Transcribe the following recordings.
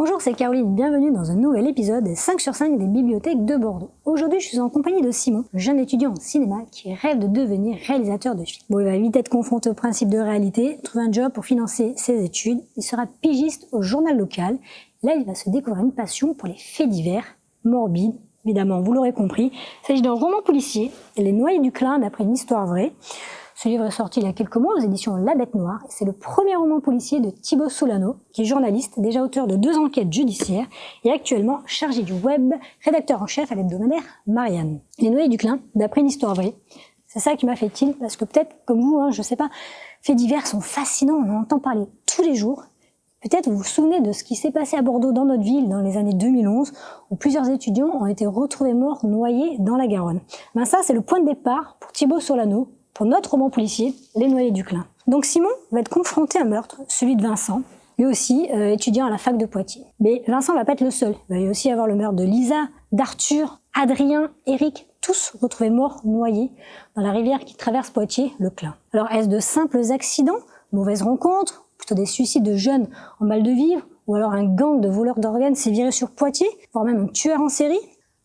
Bonjour, c'est Caroline, bienvenue dans un nouvel épisode des 5 sur 5 des bibliothèques de Bordeaux. Aujourd'hui, je suis en compagnie de Simon, jeune étudiant en cinéma qui rêve de devenir réalisateur de films. Bon, il va vite être confronté au principe de réalité, trouver un job pour financer ses études, il sera pigiste au journal local. Là, il va se découvrir une passion pour les faits divers, morbides, évidemment, vous l'aurez compris. Il s'agit d'un roman policier, Les Noyés du Clin, d'après une histoire vraie. Ce livre est sorti il y a quelques mois aux éditions La Bête Noire. C'est le premier roman policier de Thibaut Solano, qui est journaliste, déjà auteur de 2 enquêtes judiciaires et actuellement chargé du web, rédacteur en chef à l'hebdomadaire Marianne. Les Noyés du Clin, d'après une histoire vraie. C'est ça qui m'a fait tilt, parce que peut-être, comme vous, je sais pas, faits divers sont fascinants, on en entend parler tous les jours. Peut-être vous vous souvenez de ce qui s'est passé à Bordeaux dans notre ville dans les années 2011, où plusieurs étudiants ont été retrouvés morts noyés dans la Garonne. Ça, c'est le point de départ pour Thibaut Solano, pour notre roman policier, Les Noyés du Clin. Donc Simon va être confronté à un meurtre, celui de Vincent, lui aussi étudiant à la fac de Poitiers. Mais Vincent va pas être le seul. Il va y aussi avoir le meurtre de Lisa, d'Arthur, Adrien, Eric, tous retrouvés morts noyés dans la rivière qui traverse Poitiers, le Clin. Alors est-ce de simples accidents, mauvaises rencontres, plutôt des suicides de jeunes en mal de vivre, ou alors un gang de voleurs d'organes s'est viré sur Poitiers, voire même un tueur en série?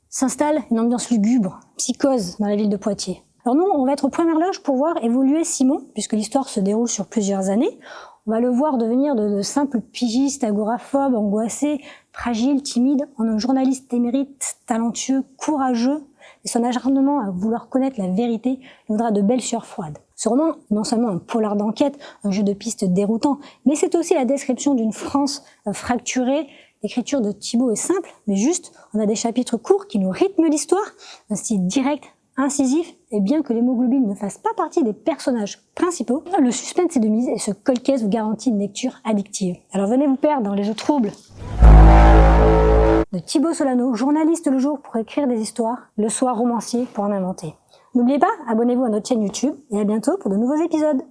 S'installe une ambiance lugubre, psychose dans la ville de Poitiers. Alors nous, on va être aux premières loges pour voir évoluer Simon, puisque l'histoire se déroule sur plusieurs années. On va le voir devenir de simples pigistes, agoraphobes, angoissés, fragiles, timides, en un journaliste émérite, talentueux, courageux. Et son acharnement à vouloir connaître la vérité lui vaudra de belles sueurs froides. Ce roman est non seulement un polar d'enquête, un jeu de pistes déroutant, mais c'est aussi la description d'une France fracturée. L'écriture de Thibaut est simple, mais juste. On a des chapitres courts qui nous rythment l'histoire, un style direct, incisif, et bien que l'hémoglobine ne fasse pas partie des personnages principaux, le suspense est de mise et ce cold case vous garantit une lecture addictive. Alors venez vous perdre dans les jeux troubles de Thibaut Solano, journaliste le jour pour écrire des histoires, le soir romancier pour en inventer. N'oubliez pas, abonnez-vous à notre chaîne YouTube et à bientôt pour de nouveaux épisodes.